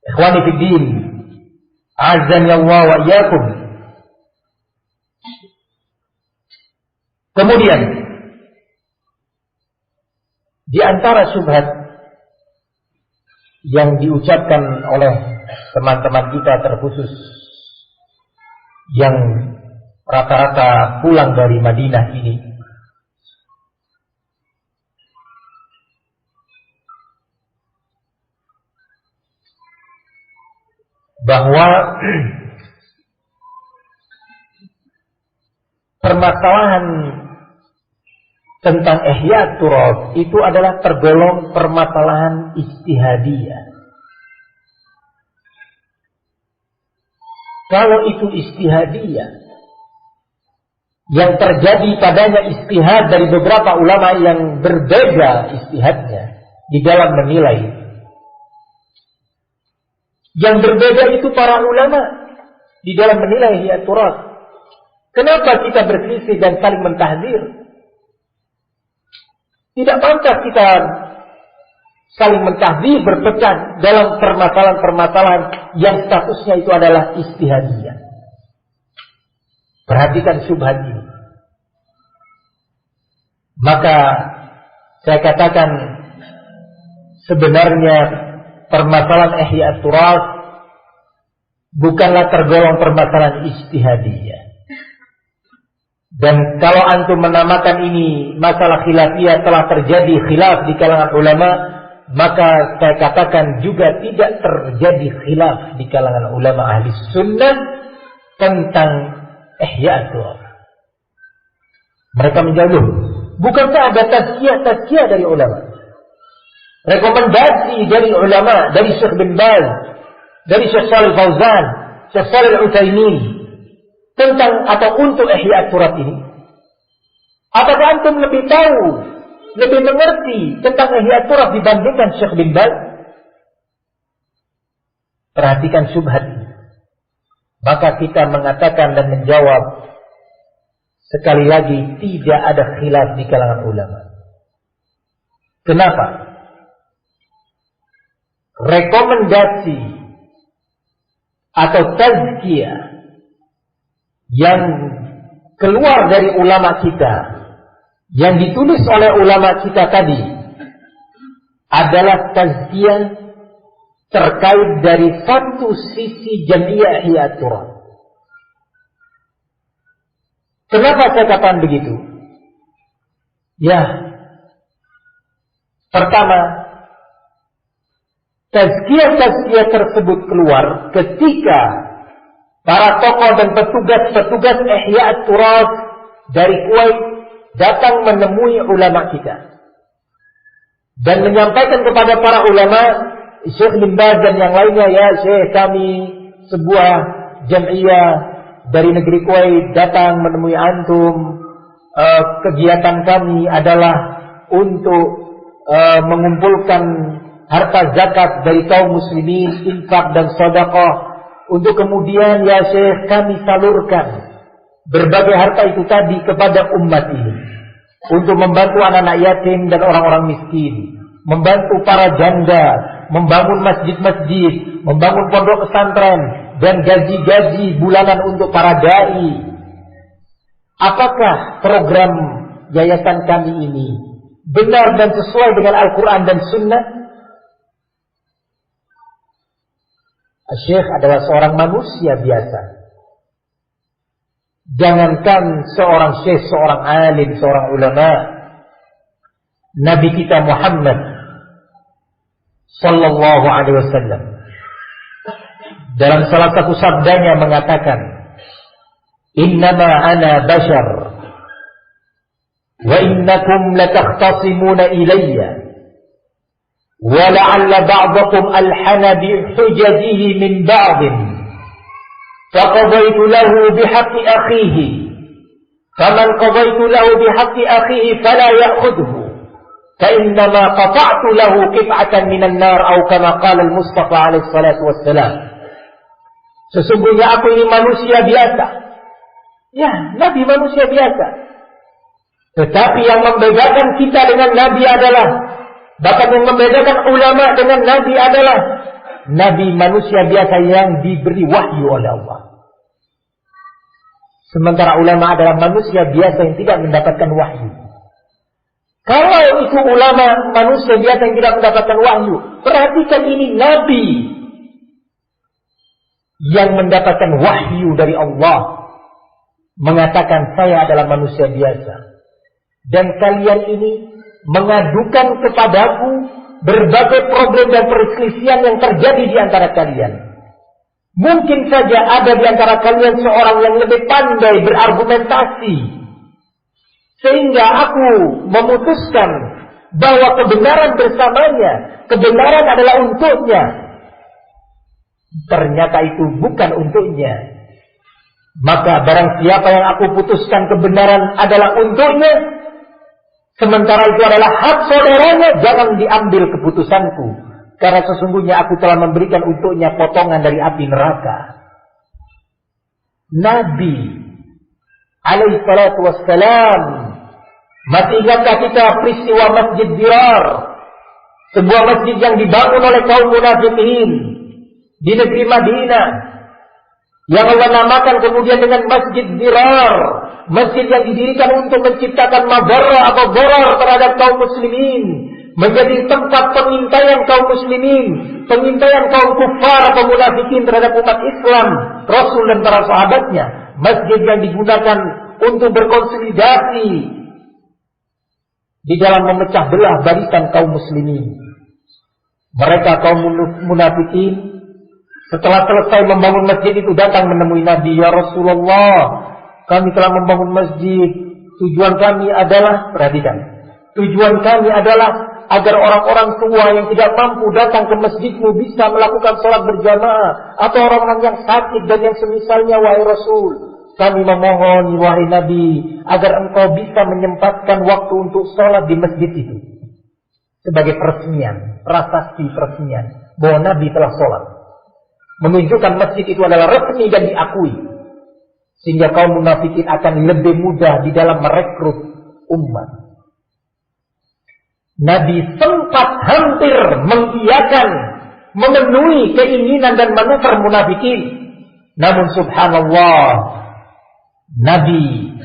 Ikhwani fid din, azan ya Allah wa iyyakum. Kemudian di antara syubhat yang diucapkan oleh teman-teman kita terkhusus yang rata-rata pulang dari Madinah ini, bahwa permasalahan tentang ihya turab itu adalah tergolong permasalahan ijtihadiyah. Kalau itu ijtihadiyah, yang terjadi padanya ijtihad dari beberapa ulama yang berbeda ijtihadnya di dalam menilai. Yang berbeda itu para ulama di dalam menilai ihya turab. Kenapa kita berselisih dan saling mentahdzir? Tidak pantas kita saling mentahdzir, berpecah dalam permasalahan-permasalahan yang statusnya itu adalah ijtihadiyah. Perhatikan syubhat ini. Maka saya katakan sebenarnya permasalahan ihya turab bukanlah tergolong permasalahan ijtihadiyah. Dan kalau antum menamakan ini masalah khilafiyah, telah terjadi khilaf di kalangan ulama, maka saya katakan juga tidak terjadi khilaf di kalangan ulama ahli sunnah tentang ihya turab. Mereka menjawab, bukankah ada tazkiyah dari ulama? Rekomendasi dari ulama, dari Syekh bin Baz, dari Syekh Shalih Fauzan, Syekh Shalih Al-Utsaimin tentang atau untuk ihya turab ini. Apakah antum lebih tahu, lebih mengerti tentang ihya turab dibandingkan Syekh bin Baz? Perhatikan syubhat ini. Maka kita mengatakan dan menjawab, sekali lagi tidak ada khilaf di kalangan ulama. Kenapa? Rekomendasi atau tazkiyah yang keluar dari ulama kita, yang ditulis oleh ulama kita tadi, adalah tazkiyah terkait dari satu sisi jamiah ihya turab. Kenapa saya katakan begitu? Ya, pertama, tazkiyah tersebut keluar ketika para tokoh dan petugas ihya turab dari Kuwait datang menemui ulama kita dan menyampaikan kepada para ulama, Syekh bin Baz dan yang lainnya, ya Syekh, kami sebuah jamiah dari negeri Kuwait datang menemui antum. Kegiatan kami adalah untuk mengumpulkan harta zakat dari kaum muslimin, infak dan sedekah, untuk kemudian ya Syekh kami salurkan berbagai harta itu tadi kepada umat ini, untuk membantu anak-anak yatim dan orang-orang miskin, membantu para janda, membangun masjid-masjid, membangun pondok pesantren, dan gaji-gaji bulanan untuk para dai. Apakah program yayasan kami ini benar dan sesuai dengan Al-Quran dan Sunnah? Syekh adalah seorang manusia biasa. Jangankan seorang syekh, seorang alim, seorang ulama, Nabi kita Muhammad sallallahu alaihi wasallam dalam salah satu sabdanya mengatakan, "Innama ana bashar wa innakum latakhtasimuna ilayya ولعل بعضكم ألحن بحججه من بعض فقضيت له بحق أخيه فمن قضيت له بحق أخيه فلا يأخذه فإنما قطعت له قطعة من النار أو كما قال المصطفى عليه الصلاة والسلام." Sesungguhnya aku ini manusia biasa. Ya, Nabi manusia biasa. Tetapi yang membedakan kita dengan Nabi adalah, bahkan yang membedakan ulama dengan Nabi adalah, nabi manusia biasa yang diberi wahyu oleh Allah. Sementara ulama adalah manusia biasa yang tidak mendapatkan wahyu. Kalau itu ulama manusia biasa yang tidak mendapatkan wahyu, perhatikan ini nabi yang mendapatkan wahyu dari Allah mengatakan saya adalah manusia biasa. Dan kalian ini mengadukan kepadaku berbagai problem dan perselisihan yang terjadi di antara kalian. Mungkin saja ada di antara kalian seorang yang lebih pandai berargumentasi, sehingga aku memutuskan bahwa kebenaran bersamanya, kebenaran adalah untuknya. Ternyata itu bukan untuknya. Maka barang siapa yang aku putuskan kebenaran adalah untuknya, sementara itu adalah hak saudaranya, jangan diambil keputusanku. Karena sesungguhnya aku telah memberikan untuknya potongan dari api neraka. Nabi alaihi salatu wassalam. Masih ingatkah kita peristiwa Masjid Dirar? Sebuah masjid yang dibangun oleh kaum munafikin di negeri Madinah, yang Allah namakan kemudian dengan Masjid Dirar, masjid yang didirikan untuk menciptakan madarah atau darar terhadap kaum muslimin, menjadi tempat pengintaian kaum muslimin, pengintaian kaum kufar atau munafikin terhadap umat Islam, Rasul dan para sahabatnya. Masjid yang digunakan untuk berkonsolidasi di dalam memecah belah barisan kaum muslimin. Mereka kaum munafikin setelah selesai membangun masjid itu datang menemui Nabi, ya Rasulullah, kami telah membangun masjid. Tujuan kami adalah, perhatikan, tujuan kami adalah agar orang-orang tua yang tidak mampu datang ke masjidmu bisa melakukan sholat berjamaah, atau orang-orang yang sakit dan yang semisalnya, wahai Rasul. Kami memohon, wahai Nabi, agar engkau bisa menyempatkan waktu untuk sholat di masjid itu. Sebagai peresmian, prasasti peresmian bahwa Nabi telah sholat. Menunjukkan masjid itu adalah resmi dan diakui. Sehingga kaum munafikin akan lebih mudah di dalam merekrut umat. Nabi sempat hampir mengiyakan, memenuhi keinginan dan manuver munafikin. Namun subhanallah, Nabi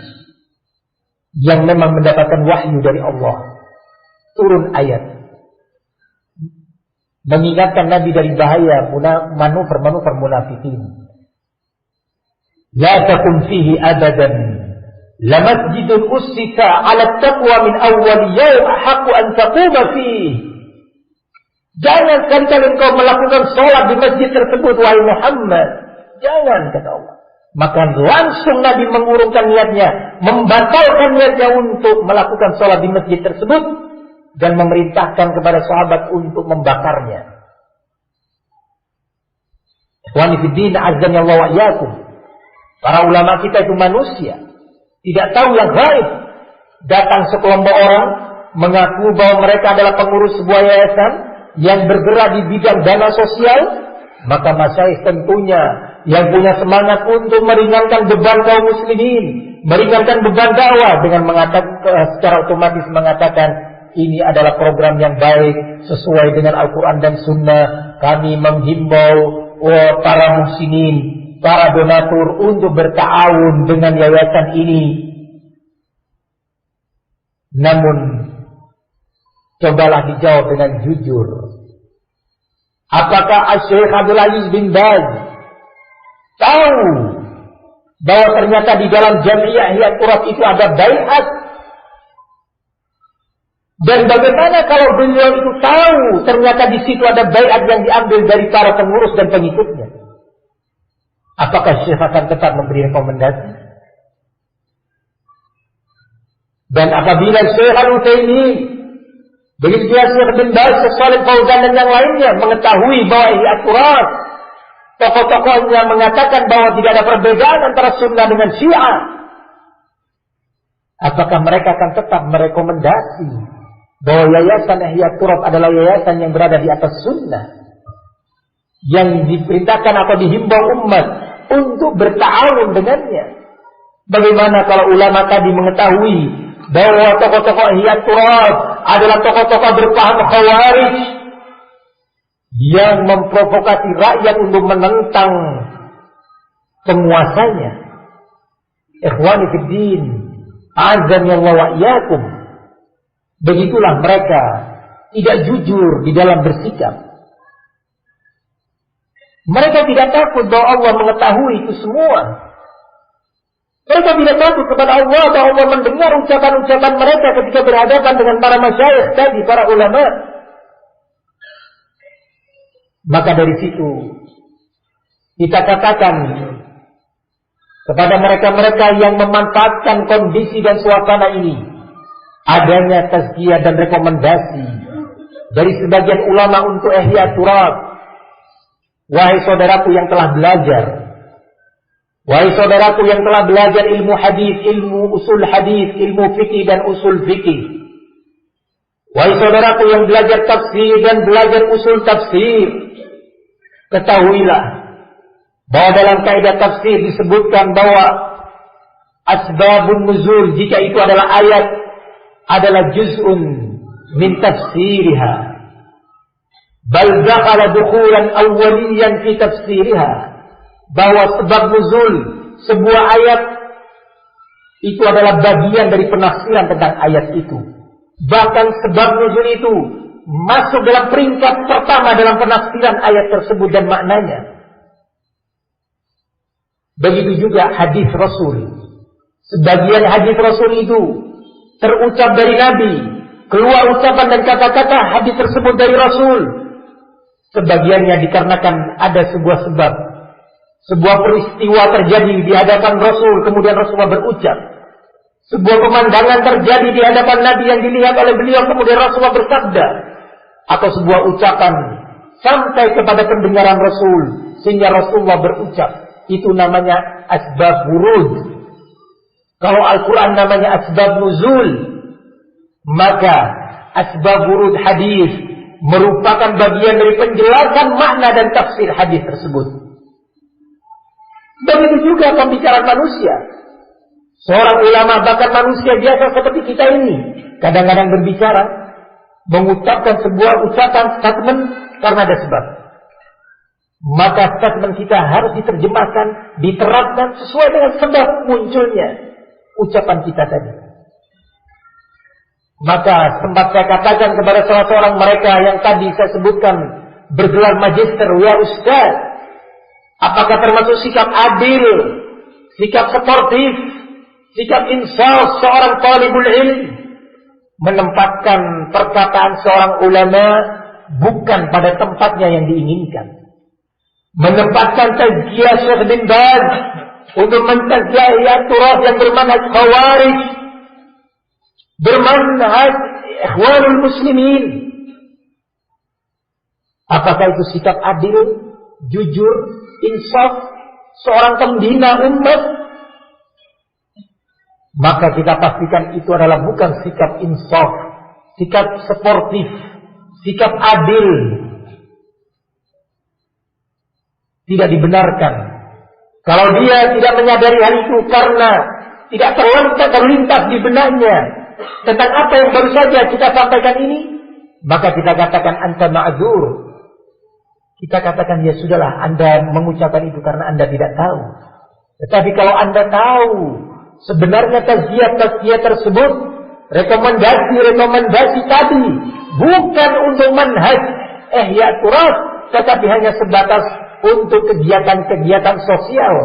yang memang mendapatkan wahyu dari Allah, turun ayat mengingatkan Nabi dari bahaya manuver-manuver munafikin. La takum fihi abadan lamasjidun ussisa 'ala taqwa min awwal yawm ahaqqu an taquma fihi. Jangan sekali-kali engkau melakukan sholat di masjid tersebut, wahai Muhammad. Jangan, kata Allah. Maka langsung Nabi mengurungkan niatnya, membatalkan niatnya untuk melakukan sholat di masjid tersebut, dan memerintahkan kepada sahabat untuk membakarnya. Ikhwani fiddin, azan Allah wa iyyakum. Para ulama kita itu manusia, tidak tahu yang gaib. Datang sekelompok orang mengaku bahwa mereka adalah pengurus sebuah yayasan yang bergerak di bidang dana sosial, maka masyayikh tentunya yang punya semangat untuk meringankan beban kaum muslimin, meringankan beban dakwah, dengan mengatakan secara otomatis mengatakan, ini adalah program yang baik sesuai dengan Al-Quran dan Sunnah. Kami menghimbau para muslimin, para donatur untuk berta'awun dengan yayasan ini. Namun cobalah dijawab dengan jujur. Apakah Syekh Abdul Aziz bin Baz tahu bahwa ternyata di dalam Jamiah Ihya Turab itu ada baiat? Dan bagaimana kalau beliau itu tahu ternyata di situ ada baiat yang diambil dari para pengurus dan pengikutnya? Apakah Syekh akan tetap memberi rekomendasi? Dan apabila Syekh Al-Utsaimin, begitu juga Syekh bin Baz, Syekh Shalih Fauzan dan yang lainnya mengetahui bahwa Ihya Turab, tokoh-tokohnya mengatakan bahwa tidak ada perbedaan antara Sunnah dengan Syiah, apakah mereka akan tetap merekomendasi bahwa yayasan Ihya Turab adalah yayasan yang berada di atas sunnah, yang diperintahkan atau dihimbau umat untuk berta'awun dengannya? Bagaimana kalau ulama tadi mengetahui bahwa tokoh-tokoh Ihya Turab adalah tokoh-tokoh berpaham Khawarij, yang memprovokasi rakyat untuk menentang penguasanya. Ikhwani fiddin, azan Allah wa iyyakum. Begitulah mereka tidak jujur di dalam bersikap. Mereka tidak takut bahwa Allah mengetahui itu semua. Mereka tidak takut kepada Allah bahwa Allah mendengar ucapan-ucapan mereka ketika berhadapan dengan para masyayikh tadi, para ulama. Maka dari situ kita katakan kepada mereka-mereka yang memanfaatkan kondisi dan suasana ini, adanya tazkiyah dan rekomendasi dari sebagian ulama untuk ihya turas. Wahai saudaraku yang telah belajar, wahai saudaraku yang telah belajar ilmu hadis, ilmu usul hadis, ilmu fikih dan usul fikih, wahai saudaraku yang belajar tafsir dan belajar usul tafsir, ketahuilah bahwa dalam kaidah tafsir disebutkan bahwa asbabun nuzul, jika itu adalah ayat, adalah juz'un min tafsiriha. Bal dakhala dukhulan awwaliyan fi tafsiriha, bahwa sebab nuzul sebuah ayat itu adalah bagian dari penafsiran tentang ayat itu. Bahkan sebab nuzul itu masuk dalam peringkat pertama dalam penafsiran ayat tersebut dan maknanya. Begitu juga hadis Rasul. Sebagian hadis Rasul itu terucap dari Nabi, keluar ucapan dan kata-kata hadis tersebut dari Rasul. Sebagiannya dikarenakan ada sebuah sebab, sebuah peristiwa terjadi di hadapan Rasul, kemudian Rasulullah berucap. Sebuah pemandangan terjadi di hadapan Nabi yang dilihat oleh beliau, kemudian Rasulullah bersabda. Atau sebuah ucapan sampai kepada pendengaran Rasul sehingga Rasulullah berucap. Itu namanya asbab wurud. Kalau Al-Quran namanya asbab nuzul, maka asbab wurud hadis merupakan bagian dari penjelasan makna dan tafsir hadis tersebut. Begitu juga pembicaraan manusia. Seorang ulama, bahkan manusia biasa seperti kita ini, kadang-kadang berbicara, mengucapkan sebuah ucapan statement karena ada sebab. Maka statement kita harus diterjemahkan, diterapkan sesuai dengan sebab munculnya ucapan kita tadi. Maka sempat saya katakan kepada salah seorang mereka yang tadi saya sebutkan bergelar magister, ya Ustaz, apakah termasuk sikap adil, sikap sportif, sikap insaf seorang talibul ilm menempatkan perkataan seorang ulama bukan pada tempatnya yang diinginkan, menempatkan tazkiyah Syekh bin Baz untuk mentazkiyah turas yang bermanhaj khawarij, bermanhaj ikhwanul muslimin. Apakah itu sikap adil, jujur, insaf seorang pembina umat? Maka kita pastikan itu adalah bukan sikap insaf, sikap sportif, sikap adil. Tidak dibenarkan. Kalau dia tidak menyadari hal itu karena tidak terlintas di benaknya tentang apa yang baru saja kita sampaikan ini, maka kita katakan anta ma'dzur. Kita katakan ya sudahlah, Anda mengucapkan itu karena Anda tidak tahu. Tetapi kalau Anda tahu sebenarnya tazkiyah tersebut, rekomendasi tadi bukan untuk manhaj ihya turas, tetapi hanya sebatas untuk kegiatan-kegiatan sosial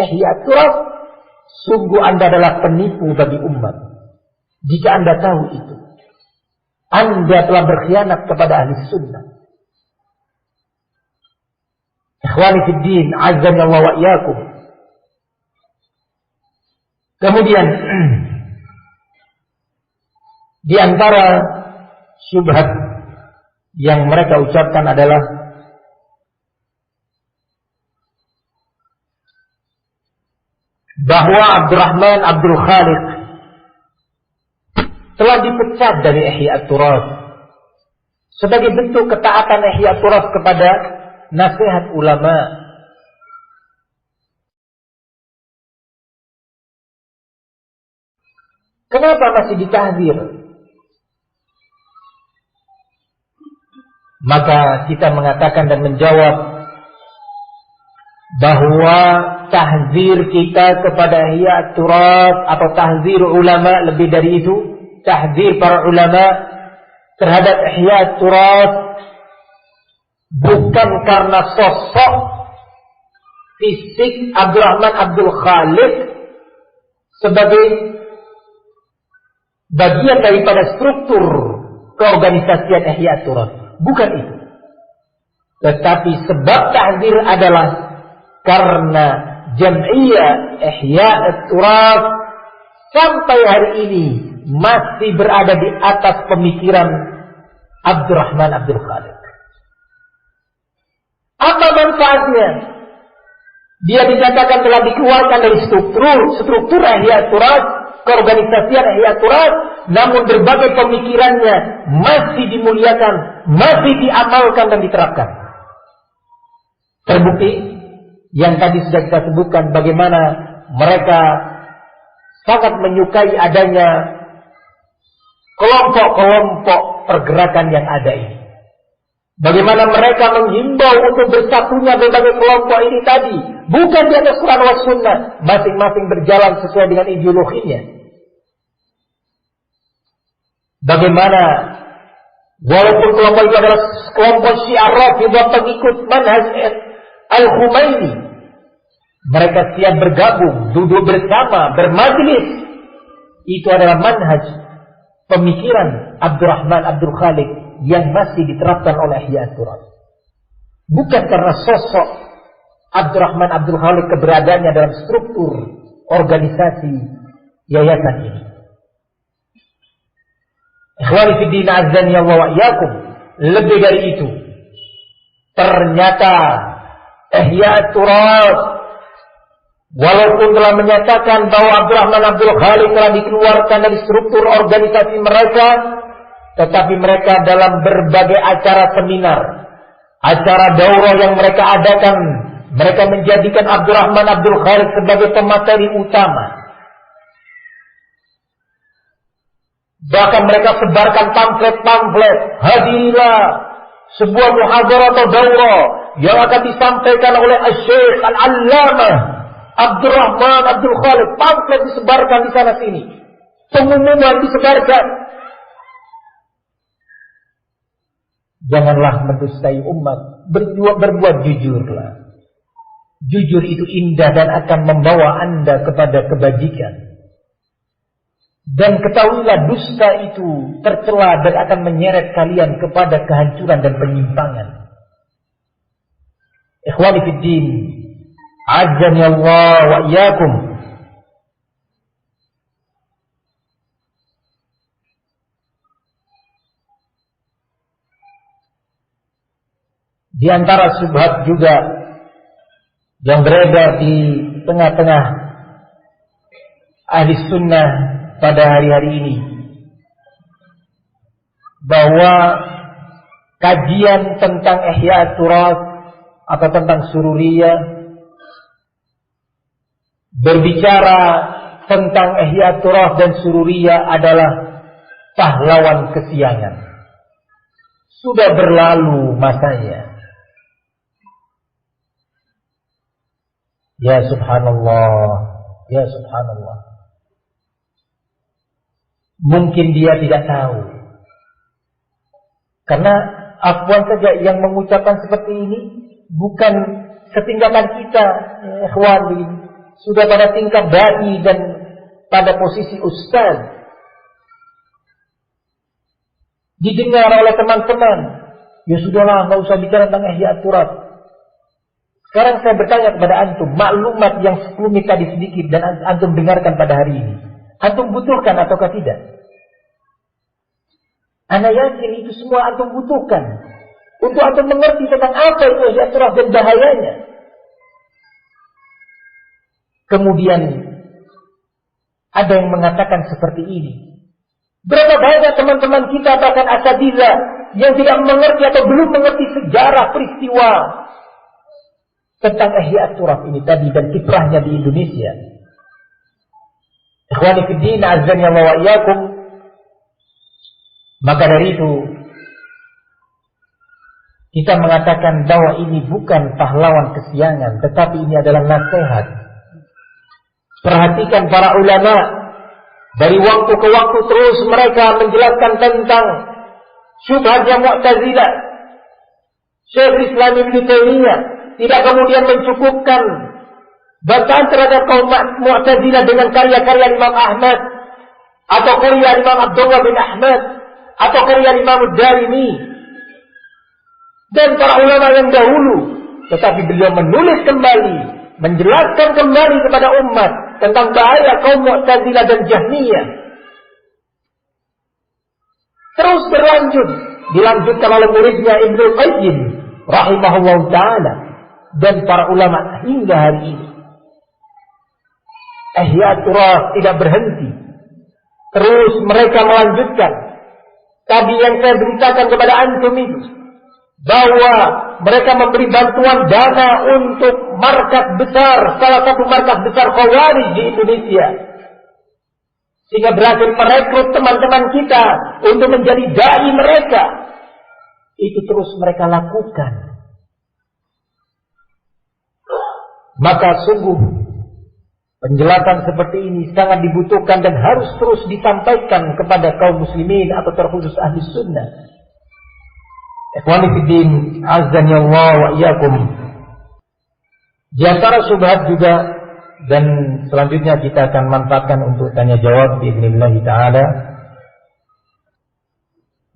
ihya turas, sungguh Anda adalah penipu bagi umat. Jika Anda tahu itu, Anda telah berkhianat kepada ahli sunnah. Ikhwani fid din, azza wa iyyakum. Kemudian di antara syubhat yang mereka ucapkan adalah bahwa Abdurrahman Abdul Khaliq telah dipecat dari Ihya Turas sebagai bentuk ketaatan Ihya Turas kepada nasihat ulama. Kenapa masih ditahdir? Maka kita mengatakan dan menjawab bahwa tahzir kita kepada ihya turas atau tahzir ulama, lebih dari itu, tahzir para ulama terhadap ihya turas bukan karena sosok fisik Abdurrahman Abdul Khaliq sebagai bagian daripada struktur keorganisasian ihya turas, bukan itu. Tetapi sebab tahzir adalah karena Jam'iyah Ihya Turas sampai hari ini masih berada di atas pemikiran Abdurrahman Abdul Khaliq. Apa manfaatnya? Dia dinyatakan telah dikeluarkan dari struktur Ihya Turas, keorganisasian Ihya Turas, namun berbagai pemikirannya masih dimuliakan, masih diamalkan dan diterapkan. Terbukti yang tadi sudah kita sebutkan bagaimana mereka sangat menyukai adanya kelompok-kelompok pergerakan yang ada ini. Bagaimana mereka menghimbau untuk bersatunya berbagai kelompok ini tadi, bukan di atas Quran wa Sunnah, masing-masing berjalan sesuai dengan ideologinya. Bagaimana walaupun kelompok itu adalah kelompok Syiah Rafidhah pengikut manhaj Al-Khumaini, mereka siap bergabung, duduk bersama, bermajlis. Itu adalah manhaj pemikiran Abdurrahman Abdul Khaliq yang masih diterapkan oleh Ihya Turas. Bukan karena sosok Abdurrahman Abdul Khaliq keberadaannya dalam struktur organisasi yayasan ini. Ikhwani fi din azani Allah wa iyyakum, lebih dari itu, ternyata Ihya Turas walaupun telah menyatakan bahwa Abdurrahman Abdul Khaliq telah dikeluarkan dari struktur organisasi mereka, tetapi mereka dalam berbagai acara seminar, acara daurah yang mereka adakan, mereka menjadikan Abdurrahman Abdul Khaliq sebagai pemateri utama. Bahkan mereka sebarkan pamflet-pamflet, hadirilah sebuah muhadharah atau daurah yang akan disampaikan oleh Syekh Al-Allamah Abdurrahman Abdul Khaliq. Pamflet disebarkan di sana sini, pengumuman disebarkan. Janganlah mendustai umat, berbuat jujurlah. Jujur itu indah dan akan membawa Anda kepada kebajikan. Dan ketahuilah dusta itu tercela dan akan menyeret kalian kepada kehancuran dan penyimpangan. Ikhwani fid din, azzani Allah wa iyyakum. Di antara syubhat juga yang beredar di tengah-tengah ahli sunnah pada hari-hari ini, bahwa kajian tentang Ihya Turas atau tentang Sururiyah, berbicara tentang Ihya Turas dan Sururiyah adalah pahlawan kesiangan. Sudah berlalu masanya. Ya subhanallah, ya subhanallah. Mungkin dia tidak tahu. Karena afwan saja yang mengucapkan seperti ini bukan setingkatan kita, ikhwan, sudah pada tingkat dai dan pada posisi ustaz. Didengar oleh teman-teman. Ya sudahlah, enggak usah bicara tentang Ihya Turas. Sekarang saya bertanya kepada antum, maklumat yang sekelumit tadi sedikit dan antum dengarkan pada hari ini, antum butuhkan ataukah tidak? Ana yakin itu semua antum butuhkan untuk antum mengerti tentang apa itu Ihya Turas dan bahayanya. Kemudian ada yang mengatakan seperti ini. Berapa banyak teman-teman kita bahkan asatidzah yang tidak mengerti atau belum mengerti sejarah peristiwa tentang Ihya Turas ini tadi dan kiprahnya di Indonesia. Ikhwani fid din, azan ya wa iyyakum. Maka dari itu kita mengatakan bahwa ini bukan pahlawan kesiangan, tetapi ini adalah nasihat. Perhatikan para ulama, dari waktu ke waktu terus mereka menjelaskan tentang syubhatnya Mu'tazilah. Syekhul Islam Ibnu Taimiyah tidak kemudian mencukupkan bantahan terhadap kaum Mu'tazilah dengan karya-karya Imam Ahmad, atau karya Imam Abdullah bin Ahmad, atau karya Imam Ad-Darimi dan para ulama yang dahulu. Tetapi beliau menulis kembali, menjelaskan kembali kepada umat tentang bahaya kaum Mu'tazilah dan Jahmiyah. Terus berlanjut, dilanjutkan oleh muridnya Ibnu Qayyim rahimahullah ta'ala dan para ulama hingga hari ini. Ihya Turas tidak berhenti. Terus mereka melanjutkan tadi yang saya beritakan kepada antum itu, bahwa mereka memberi bantuan dana untuk markas besar, salah satu markas besar Khawarij di Indonesia, sehingga berhasil merekrut teman-teman kita untuk menjadi dai mereka. Itu terus mereka lakukan. Maka sungguh penjelasan seperti ini sangat dibutuhkan dan harus terus disampaikan kepada kaum muslimin atau terkhusus ahli sunnah. Ikhwani fiddin, azani Allah wa iyyakum. Di antara syubhat juga, dan selanjutnya kita akan manfaatkan untuk tanya jawab biidznillah taala,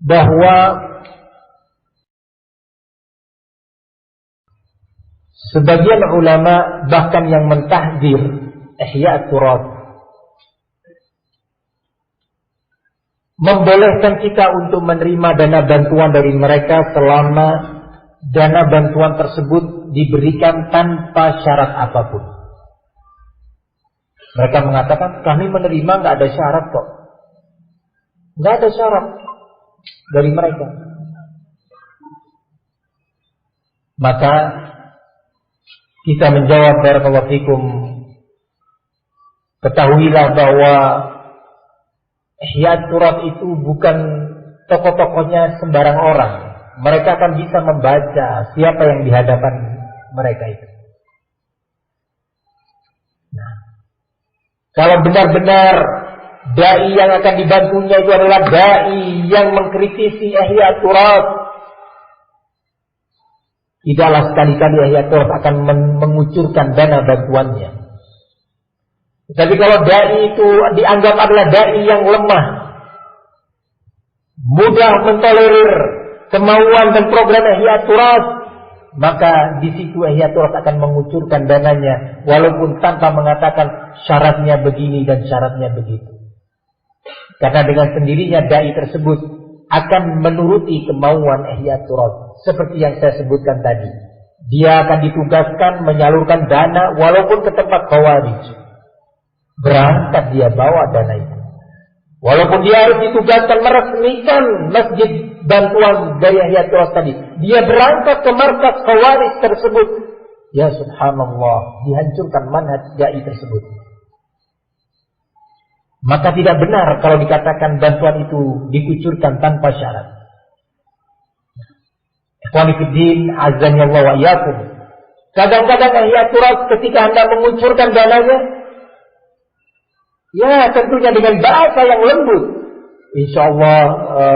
bahwa sebagian ulama bahkan yang mentahdzir ihya turas, membolehkan kita untuk menerima dana bantuan dari mereka selama dana bantuan tersebut diberikan tanpa syarat apapun. Mereka mengatakan kami menerima nggak ada syarat kok, nggak ada syarat dari mereka. Maka kita menjawab, barakallahu fikum, ketahuilah bahwa Ihya Turas itu bukan tokoh-tokohnya sembarang orang. Mereka akan bisa membaca siapa yang di hadapan mereka itu. Nah, kalau benar-benar dai yang akan dibantunya itu adalah dai yang mengkritisi Ihya Turas, tidaklah sekali-kali Ihya Turas akan mengucurkan dana bantuannya. Tapi kalau dai itu dianggap adalah dai yang lemah, mudah mentolerir kemauan dan program Ihya Turas, maka di situ Ihya Turas akan mengucurkan dananya walaupun tanpa mengatakan syaratnya begini dan syaratnya begitu. Karena dengan sendirinya dai tersebut akan menuruti kemauan Ihya Turas. Seperti yang saya sebutkan tadi, dia akan ditugaskan menyalurkan dana walaupun ke tempat Khawarij. Berangkat dia bawa dana itu. Walaupun dia harus ditugaskan meresmikan masjid bantuan dari Ihya Turas tadi, dia berangkat ke markas Khawarij tersebut. Ya subhanallah, dihancurkan manhaj dai tersebut. Maka tidak benar kalau dikatakan bantuan itu dikucurkan tanpa syarat. Ikhwani fiddin, azani Allah wa iyyakum. Kadang-kadang Ihya Turas ketika Anda mengucurkan dananya, ya tentunya dengan bahasa yang lembut. Insyaallah,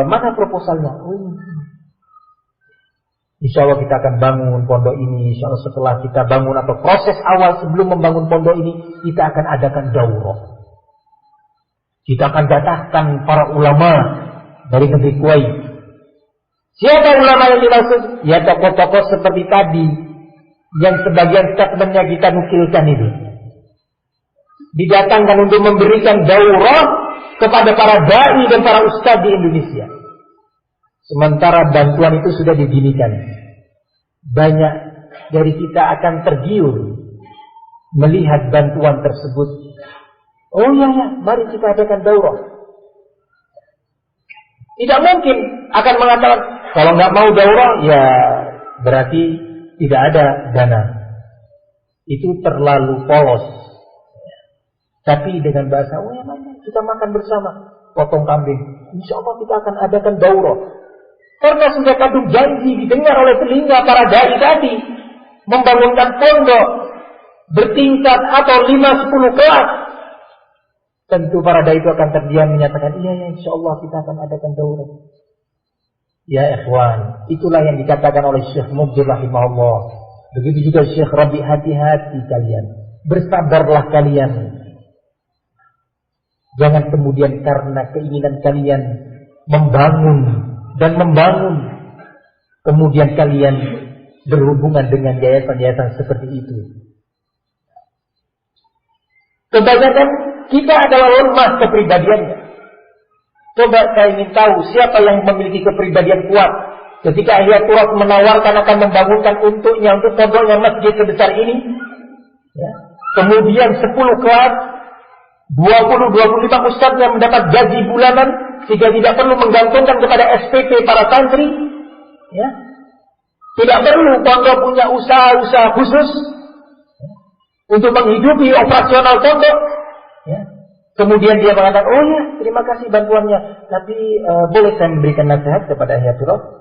mana proposalnya? Insyaallah kita akan bangun pondok ini. Insyaallah setelah kita bangun atau proses awal sebelum membangun pondok ini, kita akan adakan daurah. Kita akan datangkan para ulama dari negeri Kuwait. Siapa ulama yang dimaksud? Ya tokoh-tokoh seperti tadi yang sebagian statementnya kita nukilkan itu. Didatangkan untuk memberikan daurah kepada para dai dan para ustadz di Indonesia. Sementara bantuan itu sudah didirikan. Banyak dari kita akan tergiur melihat bantuan tersebut. Oh ya, mari kita adakan daurah. Tidak mungkin akan mengatakan kalau nggak mau daurah ya berarti tidak ada dana. Itu terlalu polos. Tapi dengan bahasa, mari kita makan bersama, potong kambing. Insya Allah kita akan adakan daurah. Karena sudah kadung janji didengar oleh telinga para dai tadi, membangunkan pondok bertingkat atau 5-10 kelas. Tentu para dai itu akan terdiam menyatakan, iya insyaallah kita akan adakan daurah. Ya ikhwan, itulah yang dikatakan oleh Syekh Mubdir rahimahullah. Begitu juga Syekh Rabi, hati-hati kalian, bersabarlah kalian. Jangan kemudian karena keinginan kalian membangun, kemudian kalian berhubungan dengan yayasan-yayasan seperti itu. Kebanyakan kita adalah lemah kepribadiannya. Coba saya ingin tahu siapa yang memiliki kepribadian kuat. Ketika Ihya Turath menawarkan akan membangunkan untuknya, untuk pondoknya masjid sebesar ini, ya. Kemudian 10 kelas, 20-25 ustadz yang mendapat gaji bulanan, sehingga tidak perlu menggantungkan kepada SPP para santri, ya. Tidak perlu pondok punya usaha-usaha khusus, ya, untuk menghidupi operasional pondok, ya. Kemudian dia mengatakan, oh ya, terima kasih bantuannya, tapi boleh saya memberikan nasihat kepada Ihya Turath?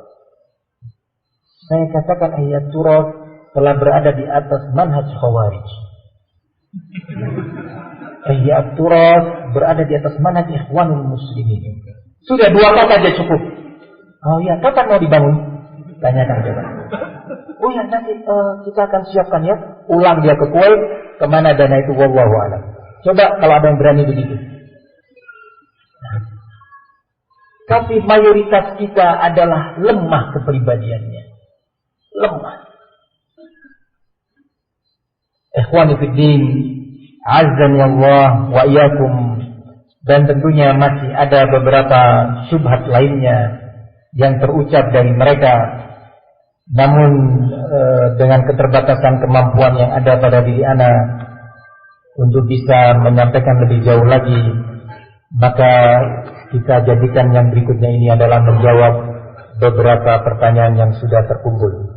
Saya katakan Ihya Turath telah berada di atas manhaj Khawarij. Ihya Turath berada di atas manhaj Ikhwanul Muslimin. Sudah 2 kata aja cukup. Oh ya, kapan mau dibangun? Tanyakan coba. Oh ya, nanti kita akan siapkan ya. Ulang dia ke Kuwait, kemana dana itu, wallahu a'lam. Coba kalau ada yang berani begitu. Tapi mayoritas kita adalah lemah kepribadiannya. Lemah. Ikhwani fiddin, azzani Allah wa iyyakum. Dan tentunya masih ada beberapa syubhat lainnya yang terucap dari mereka. Namun dengan keterbatasan kemampuan yang ada pada diri ana untuk bisa menyampaikan lebih jauh lagi, maka kita jadikan yang berikutnya ini adalah menjawab beberapa pertanyaan yang sudah terkumpul.